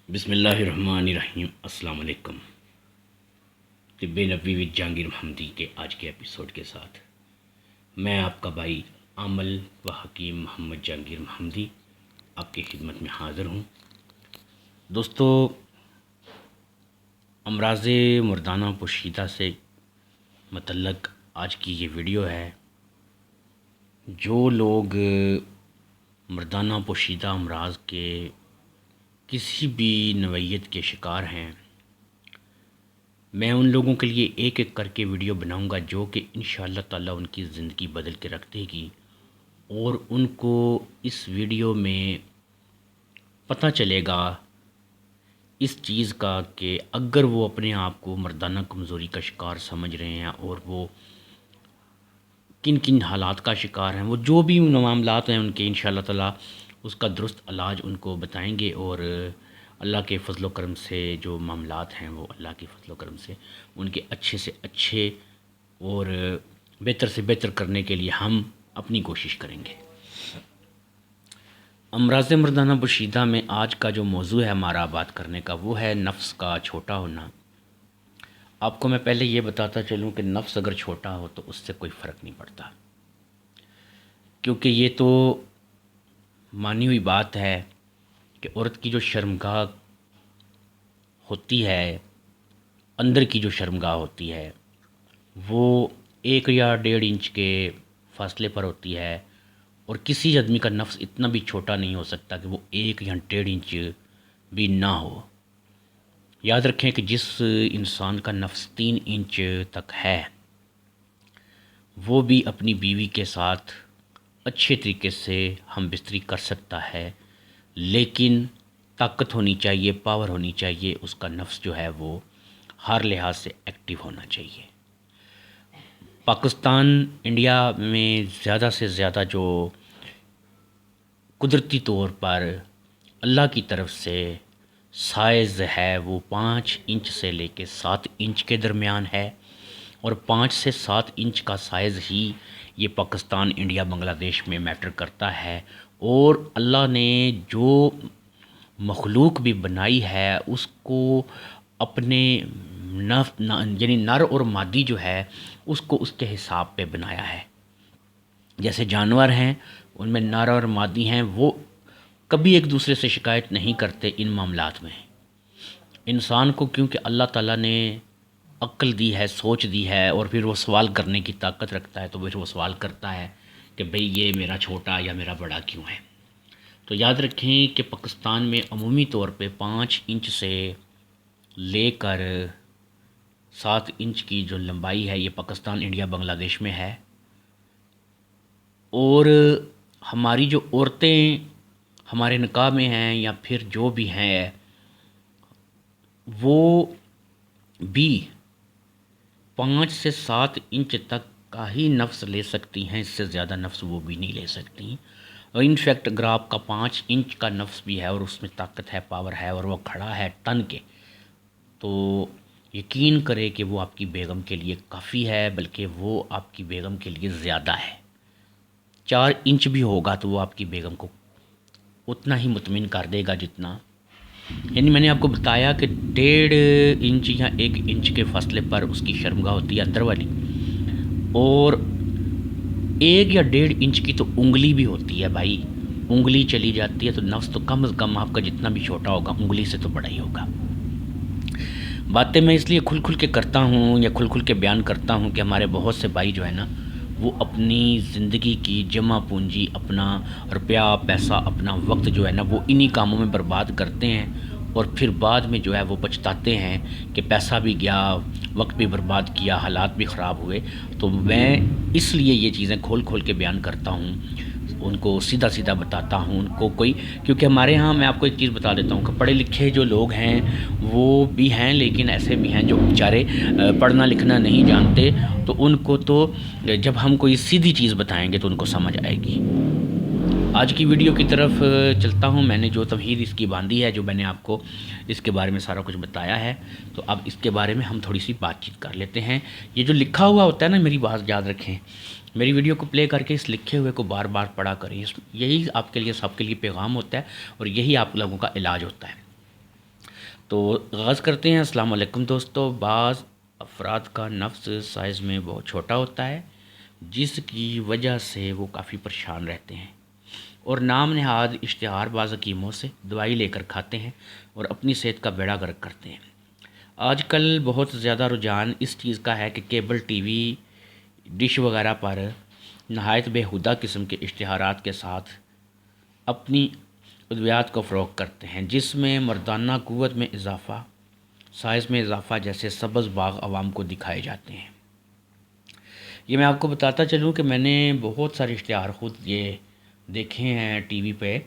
بسم اللہ الرحمن الرحیم۔ السلام علیکم۔ طب نبوی ود جہانگیر محمدی کے آج کے ایپیسوڈ کے ساتھ میں آپ کا بھائی عامل و حکیم محمد جہانگیر محمدی آپ کی خدمت میں حاضر ہوں۔ دوستو، امراض مردانہ پوشیدہ سے متعلق آج کی یہ ویڈیو ہے۔ جو لوگ مردانہ پوشیدہ امراض کے کسی بھی نوعیت کے شکار ہیں، میں ان لوگوں کے لیے ایک ایک کر کے ویڈیو بناؤں گا جو کہ انشاءاللہ تعالی ان کی زندگی بدل کے رکھ دے گی، اور ان کو اس ویڈیو میں پتہ چلے گا اس چیز کا کہ اگر وہ اپنے آپ کو مردانہ کمزوری کا شکار سمجھ رہے ہیں اور وہ کن کن حالات کا شکار ہیں، وہ جو بھی معاملات ہیں ان کے انشاءاللہ تعالی اس کا درست علاج ان کو بتائیں گے، اور اللہ کے فضل و کرم سے جو معاملات ہیں وہ اللہ کے فضل و کرم سے ان کے اچھے سے اچھے اور بہتر سے بہتر کرنے کے لیے ہم اپنی کوشش کریں گے۔ امراض مردانہ پوشیدہ میں آج کا جو موضوع ہے ہمارا بات کرنے کا، وہ ہے نفس کا چھوٹا ہونا۔ آپ کو میں پہلے یہ بتاتا چلوں کہ نفس اگر چھوٹا ہو تو اس سے کوئی فرق نہیں پڑتا، کیونکہ یہ تو مانی ہوئی بات ہے کہ عورت کی جو شرمگاہ ہوتی ہے، اندر کی جو شرمگاہ ہوتی ہے، وہ 1 یا 1.5 انچ کے فاصلے پر ہوتی ہے، اور کسی آدمی کا نفس اتنا بھی چھوٹا نہیں ہو سکتا کہ وہ 1 یا 1.5 انچ بھی نہ ہو۔ یاد رکھیں کہ جس انسان کا نفس 3 انچ تک ہے وہ بھی اپنی بیوی کے ساتھ اچھے طریقے سے ہم بستری کر سکتا ہے، لیکن طاقت ہونی چاہیے، پاور ہونی چاہیے، اس کا نفس جو ہے وہ ہر لحاظ سے ایکٹیو ہونا چاہیے۔ پاکستان انڈیا میں زیادہ سے زیادہ جو قدرتی طور پر اللہ کی طرف سے سائز ہے وہ 5 انچ سے لے کے 7 انچ کے درمیان ہے، اور 5 سے 7 انچ کا سائز ہی یہ پاکستان انڈیا بنگلہ دیش میں میٹر کرتا ہے۔ اور اللہ نے جو مخلوق بھی بنائی ہے اس کو اپنے یعنی نر اور مادی جو ہے اس کو اس کے حساب پہ بنایا ہے۔ جیسے جانور ہیں ان میں نر اور مادی ہیں، وہ کبھی ایک دوسرے سے شکایت نہیں کرتے ان معاملات میں۔ انسان کو کیونکہ اللہ تعالیٰ نے عقل دی ہے، سوچ دی ہے، اور پھر وہ سوال کرنے کی طاقت رکھتا ہے، تو پھر وہ سوال کرتا ہے کہ بھئی یہ میرا چھوٹا یا میرا بڑا کیوں ہے۔ تو یاد رکھیں کہ پاکستان میں عمومی طور پہ 5 انچ سے لے کر 7 انچ کی جو لمبائی ہے یہ پاکستان انڈیا بنگلہ دیش میں ہے، اور ہماری جو عورتیں ہمارے نکاح میں ہیں یا پھر جو بھی ہیں وہ بھی 5 سے 7 انچ تک کا ہی نفس لے سکتی ہیں، اس سے زیادہ نفس وہ بھی نہیں لے سکتی۔ اور انفیکٹ اگر آپ کا 5 انچ کا نفس بھی ہے اور اس میں طاقت ہے، پاور ہے، اور وہ کھڑا ہے ٹن کے، تو یقین کرے کہ وہ آپ کی بیگم کے لیے کافی ہے، بلکہ وہ آپ کی بیگم کے لیے زیادہ ہے۔ 4 انچ بھی ہوگا تو وہ آپ کی بیگم کو اتنا ہی مطمئن کر دے گا جتنا، یعنی میں نے آپ کو بتایا کہ 1.5 انچ یا 1 انچ کے فاصلے پر اس کی شرمگاہ ہوتی ہے اندر والی، اور 1 یا 1.5 انچ کی تو انگلی بھی ہوتی ہے بھائی۔ انگلی چلی جاتی ہے تو نفس تو کم از کم آپ کا جتنا بھی چھوٹا ہوگا انگلی سے تو بڑا ہی ہوگا۔ باتیں میں اس لیے کھل کھل کے کرتا ہوں یا کھل کھل کے بیان کرتا ہوں کہ ہمارے بہت سے بھائی جو ہے نا وہ اپنی زندگی کی جمع پونجی، اپنا روپیہ پیسہ، اپنا وقت جو ہے نا وہ انہی کاموں میں برباد کرتے ہیں، اور پھر بعد میں جو ہے وہ پچھتاتے ہیں کہ پیسہ بھی گیا، وقت بھی برباد کیا، حالات بھی خراب ہوئے۔ تو میں اس لیے یہ چیزیں کھول کھول کے بیان کرتا ہوں، ان کو سیدھا سیدھا بتاتا ہوں ان کو کیونکہ ہمارے ہاں میں آپ کو ایک چیز بتا دیتا ہوں کہ پڑھے لکھے جو لوگ ہیں وہ بھی ہیں، لیکن ایسے بھی ہیں جو بیچارے پڑھنا لکھنا نہیں جانتے، تو ان کو تو جب ہم کوئی سیدھی چیز بتائیں گے تو ان کو سمجھ آئے گی۔ آج کی ویڈیو کی طرف چلتا ہوں۔ میں نے جو تمہید اس کی باندھی ہے، جو میں نے آپ کو اس کے بارے میں سارا کچھ بتایا ہے، تو اب اس کے بارے میں ہم تھوڑی سی بات چیت کر لیتے ہیں۔ یہ جو لکھا ہوا ہوتا ہے نا، میری بات یاد رکھیں، میری ویڈیو کو پلے کر کے اس لکھے ہوئے کو بار بار پڑھا کریں، یہی آپ کے لیے سب کے لیے پیغام ہوتا ہے، اور یہی آپ لوگوں کا علاج ہوتا ہے۔ تو آغاز کرتے ہیں۔ السلام علیکم دوستو۔ بعض افراد کا نفس سائز میں بہت چھوٹا ہوتا ہے، جس کی وجہ سے وہ کافی پریشان رہتے ہیں اور نام نہاد اشتہار باز حکیموں سے دوائی لے کر کھاتے ہیں اور اپنی صحت کا بیڑا غرق کرتے ہیں۔ آج کل بہت زیادہ رجحان اس چیز کا ہے کہ کیبل ٹی وی ڈش وغیرہ پر نہایت بےہودہ قسم کے اشتہارات کے ساتھ اپنی ادویات کو فروغ کرتے ہیں، جس میں مردانہ قوت میں اضافہ، سائز میں اضافہ جیسے سبز باغ عوام کو دکھائے جاتے ہیں۔ یہ میں آپ کو بتاتا چلوں کہ میں نے بہت سارے اشتہار خود یہ دیکھے ہیں ٹی وی پہ۔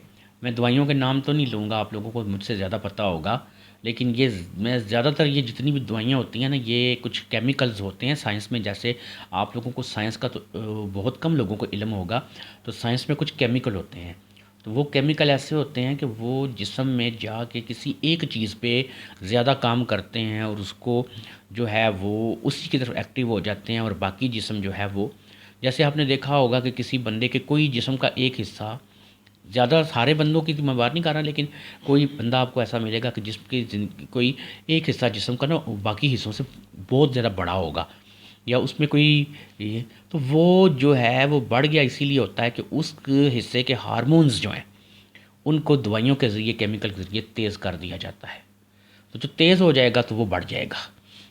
میں دوائیوں کے نام تو نہیں لوں گا، آپ لوگوں کو مجھ سے زیادہ پتہ ہوگا، لیکن یہ میں زیادہ تر یہ جتنی بھی دوائیاں ہوتی ہیں نا، یہ کچھ کیمیکلز ہوتے ہیں سائنس میں۔ جیسے آپ لوگوں کو سائنس کا تو بہت کم لوگوں کو علم ہوگا، تو سائنس میں کچھ کیمیکل ہوتے ہیں، تو وہ کیمیکل ایسے ہوتے ہیں کہ وہ جسم میں جا کے کسی ایک چیز پہ زیادہ کام کرتے ہیں اور اس کو جو ہے وہ اسی کی طرف ایکٹیو ہو جاتے ہیں، اور باقی جسم جو ہے وہ، جیسے آپ نے دیکھا ہوگا کہ کسی بندے کے کوئی جسم کا ایک حصہ، زیادہ سارے بندوں کی تو میں بات نہیں کر رہا، لیکن کوئی بندہ آپ کو ایسا ملے گا کہ جسم کی کوئی ایک حصہ جسم کا نا باقی حصوں سے بہت زیادہ بڑا ہوگا، یا اس میں کوئی تو وہ جو ہے وہ بڑھ گیا اسی لیے ہوتا ہے کہ اس حصے کے ہارمونز جو ہیں ان کو دوائیوں کے ذریعے، کیمیکل کے ذریعے تیز کر دیا جاتا ہے۔ تو جو تیز ہو جائے گا تو وہ بڑھ جائے گا۔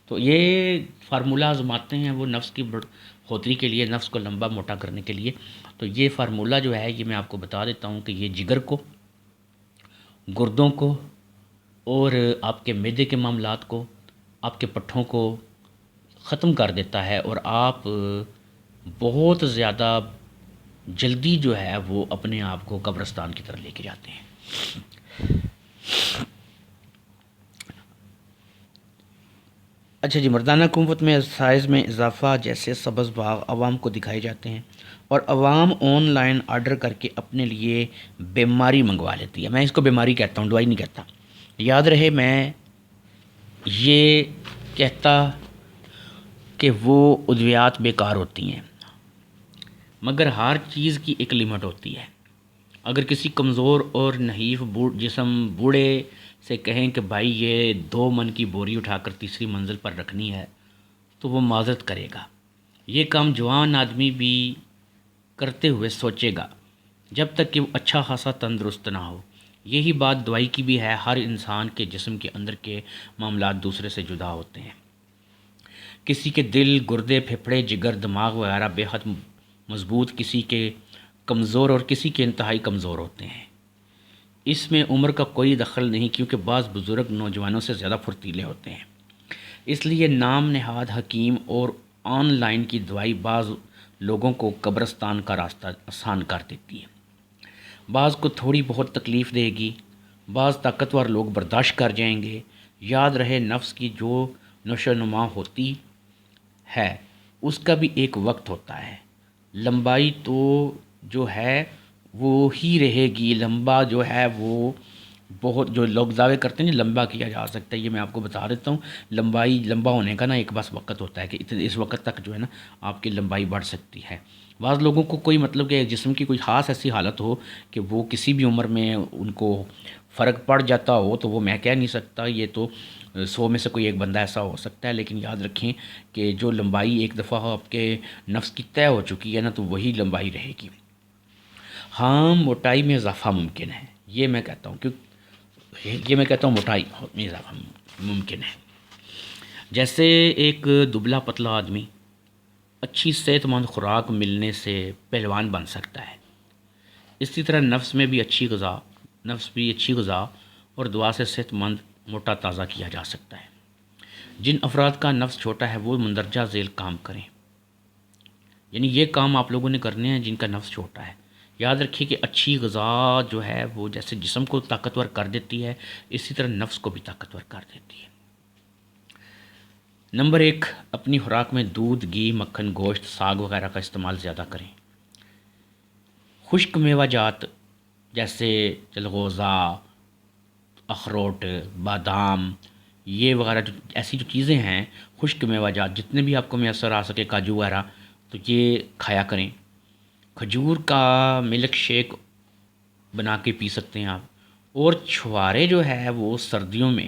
تو یہ فارمولہ آزماتے ہیں وہ نفس کی بڑھوتری کے لیے، نفس کو لمبا موٹا کرنے کے لیے۔ تو یہ فارمولہ جو ہے یہ میں آپ کو بتا دیتا ہوں کہ یہ جگر کو، گردوں کو اور آپ کے معدے کے معاملات کو، آپ کے پٹھوں کو ختم کر دیتا ہے، اور آپ بہت زیادہ جلدی جو ہے وہ اپنے آپ کو قبرستان کی طرف لے کے جاتے ہیں۔ اچھا جی، مردانہ قوت میں سائز میں اضافہ جیسے سبز باغ عوام کو دکھائے جاتے ہیں، اور عوام آن لائن آرڈر کر کے اپنے لیے بیماری منگوا لیتی ہے۔ میں اس کو بیماری کہتا ہوں، دوائی نہیں کہتا، یاد رہے۔ میں یہ کہتا کہ وہ ادویات بیکار ہوتی ہیں، مگر ہر چیز کی ایک لمٹ ہوتی ہے۔ اگر کسی کمزور اور نحیف جسم بوڑھے سے کہیں کہ بھائی یہ 2 من کی بوری اٹھا کر تیسری منزل پر رکھنی ہے، تو وہ معذرت کرے گا۔ یہ کام جوان آدمی بھی کرتے ہوئے سوچے گا، جب تک کہ وہ اچھا خاصا تندرست نہ ہو۔ یہی بات دوائی کی بھی ہے۔ ہر انسان کے جسم کے اندر کے معاملات دوسرے سے جدا ہوتے ہیں۔ کسی کے دل، گردے، پھیپھڑے، جگر، دماغ وغیرہ بے حد مضبوط، کسی کے کمزور اور کسی کے انتہائی کمزور ہوتے ہیں۔ اس میں عمر کا کوئی دخل نہیں، کیونکہ بعض بزرگ نوجوانوں سے زیادہ پھرتیلے ہوتے ہیں۔ اس لیے نام نہاد حکیم اور آن لائن کی دوائی بعض لوگوں کو قبرستان کا راستہ آسان کر دیتی ہے، بعض کو تھوڑی بہت تکلیف دے گی، بعض طاقتور لوگ برداشت کر جائیں گے۔ یاد رہے، نفس کی جو نشو و نما ہوتی ہے اس کا بھی ایک وقت ہوتا ہے۔ لمبائی تو جو ہے وہ ہی رہے گی، لمبا جو ہے وہ بہت، جو لوگ دعوے کرتے ہیں لمبا کیا جا سکتا ہے، یہ میں آپ کو بتا دیتا ہوں۔ لمبا ہونے کا نا ایک بس وقت ہوتا ہے کہ اس وقت تک جو ہے نا آپ کی لمبائی بڑھ سکتی ہے۔ بعض لوگوں کو کوئی مطلب کہ جسم کی کوئی خاص ایسی حالت ہو کہ وہ کسی بھی عمر میں ان کو فرق پڑ جاتا ہو، تو وہ میں کہہ نہیں سکتا، یہ تو 100 میں سے کوئی ایک بندہ ایسا ہو سکتا ہے۔ لیکن یاد رکھیں کہ جو لمبائی ایک دفعہ آپ کے نفس کی طے ہو چکی ہے نا، تو وہی لمبائی رہے گی۔ ہاں، موٹائی میں اضافہ ممکن ہے، یہ میں کہتا ہوں، موٹائی میں اضافہ ممکن ہے۔ جیسے ایک دبلا پتلا آدمی اچھی صحت مند خوراک ملنے سے پہلوان بن سکتا ہے، اسی طرح نفس بھی اچھی غذا اور دعا سے صحت مند، موٹا تازہ کیا جا سکتا ہے۔ جن افراد کا نفس چھوٹا ہے وہ مندرجہ ذیل کام کریں، یعنی یہ کام آپ لوگوں نے کرنے ہیں جن کا نفس چھوٹا ہے۔ یاد رکھیے کہ اچھی غذا جو ہے وہ جیسے جسم کو طاقتور کر دیتی ہے، اسی طرح نفس کو بھی طاقتور کر دیتی ہے۔ نمبر 1، اپنی خوراک میں دودھ، گھی، مکھن، گوشت، ساگ وغیرہ کا استعمال زیادہ کریں۔ خشک میوہ جات جیسے چلغوزہ، اخروٹ، بادام، یہ وغیرہ جو ایسی جو چیزیں ہیں، خشک میوہ جات جتنے بھی آپ کو میسر آ سکے، کاجو وغیرہ، تو یہ کھایا کریں۔ کھجور کا ملک شیک بنا کے پی سکتے ہیں آپ۔ اور چھوارے جو ہے وہ سردیوں میں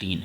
3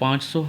500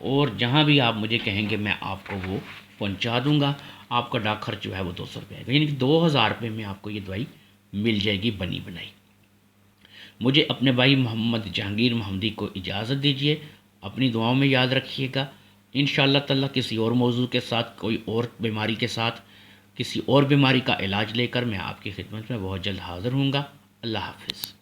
اور جہاں بھی آپ مجھے کہیں گے میں آپ کو وہ پہنچا دوں گا. آپ کا ڈاک خرچ جو ہے وہ 200 روپے آئے گا، یعنی کہ 2000 روپے میں آپ کو یہ دوائی مل جائے گی بنی بنائی. مجھے اپنے بھائی محمد جہانگیر محمدی کو اجازت دیجیے. اپنی دعاؤں میں یاد رکھیے گا. انشاءاللہ تعالیٰ کسی اور موضوع کے ساتھ، کوئی اور بیماری کے ساتھ، کسی اور بیماری کا علاج لے کر میں آپ کی خدمت میں بہت جلد حاضر ہوں گا. اللہ حافظ.